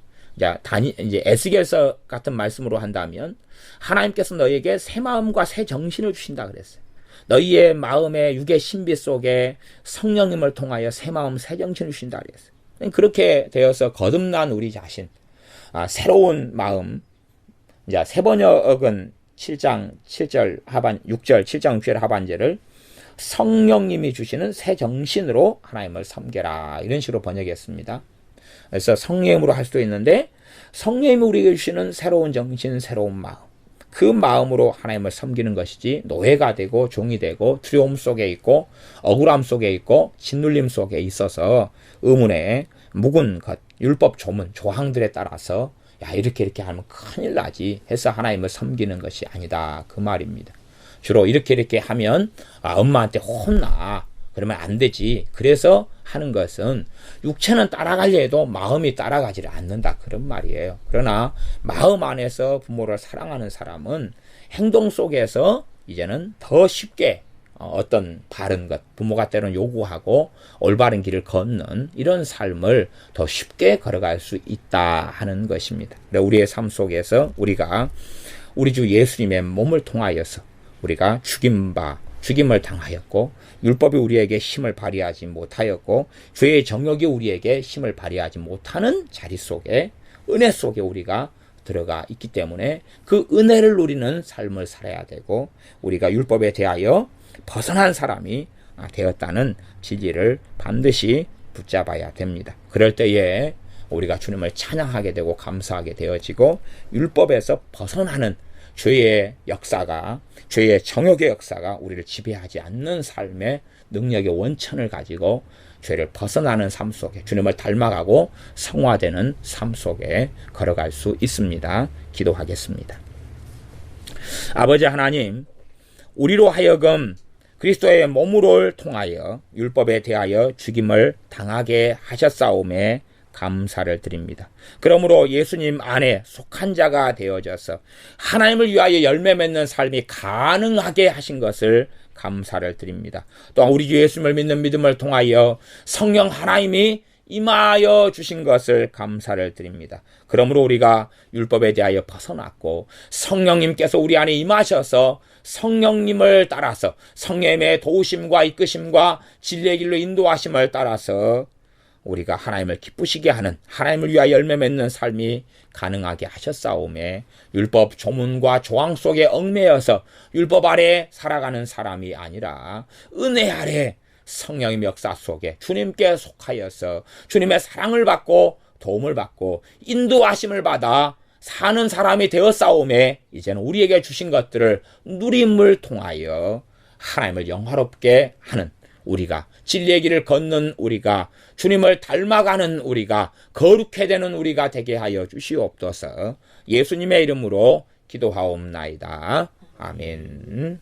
이제 에스겔서 같은 말씀으로 한다면 하나님께서 너희에게 새 마음과 새 정신을 주신다 그랬어요. 너희의 마음의 육의 신비 속에 성령님을 통하여 새 마음, 새 정신을 주신다 그랬어요. 그렇게 되어서 거듭난 우리 자신, 새로운 마음, 이제 새 번역은 7장 7절 하반 6절 7장 6절 하반절을 성령님이 주시는 새 정신으로 하나님을 섬겨라, 이런 식으로 번역했습니다. 그래서 성령님으로 할 수도 있는데, 성령님이 우리에게 주시는 새로운 정신, 새로운 마음, 그 마음으로 하나님을 섬기는 것이지 노예가 되고 종이 되고 두려움 속에 있고 억울함 속에 있고 짓눌림 속에 있어서 의문에 묵은 것, 율법 조문, 조항들에 따라서 이렇게 하면 큰일 나지 해서 하나님을 섬기는 것이 아니다, 그 말입니다. 주로 이렇게 하면 엄마한테 혼나, 그러면 안 되지, 그래서 하는 것은 육체는 따라가려 해도 마음이 따라가지를 않는다, 그런 말이에요. 그러나 마음 안에서 부모를 사랑하는 사람은 행동 속에서 이제는 더 쉽게 어떤 바른 것, 부모가 때로는 요구하고 올바른 길을 걷는 이런 삶을 더 쉽게 걸어갈 수 있다 하는 것입니다. 우리의 삶 속에서 우리가 우리 주 예수님의 몸을 통하여서 우리가 죽임을 당하였고, 율법이 우리에게 힘을 발휘하지 못하였고, 죄의 정욕이 우리에게 힘을 발휘하지 못하는 자리 속에, 은혜 속에 우리가 들어가 있기 때문에 그 은혜를 누리는 삶을 살아야 되고, 우리가 율법에 대하여 벗어난 사람이 되었다는 진리를 반드시 붙잡아야 됩니다. 그럴 때에 우리가 주님을 찬양하게 되고 감사하게 되어지고, 율법에서 벗어나는 죄의 역사가, 죄의 정욕의 역사가 우리를 지배하지 않는 삶의 능력의 원천을 가지고 죄를 벗어나는 삶 속에 주님을 닮아가고 성화되는 삶 속에 걸어갈 수 있습니다. 기도하겠습니다. 아버지 하나님, 우리로 하여금 그리스도의 몸으로 통하여 율법에 대하여 죽임을 당하게 하셨사오매 감사를 드립니다. 그러므로 예수님 안에 속한 자가 되어져서 하나님을 위하여 열매 맺는 삶이 가능하게 하신 것을 감사를 드립니다. 또한 우리 주 예수님을 믿는 믿음을 통하여 성령 하나님이 임하여 주신 것을 감사를 드립니다. 그러므로 우리가 율법에 대하여 벗어났고 성령님께서 우리 안에 임하셔서 성령님을 따라서 성령님의 도우심과 이끄심과 진리의 길로 인도하심을 따라서 우리가 하나님을 기쁘시게 하는, 하나님을 위하여 열매 맺는 삶이 가능하게 하셨사오매 율법 조문과 조항 속에 얽매여서 율법 아래 살아가는 사람이 아니라 은혜 아래 성령의 역사 속에 주님께 속하여서 주님의 사랑을 받고 도움을 받고 인도하심을 받아 사는 사람이 되었사오매 이제는 우리에게 주신 것들을 누림을 통하여 하나님을 영화롭게 하는 우리가, 진리의 길을 걷는 우리가, 주님을 닮아가는 우리가, 거룩해 되는 우리가 되게 하여 주시옵소서. 예수님의 이름으로 기도하옵나이다. 아멘.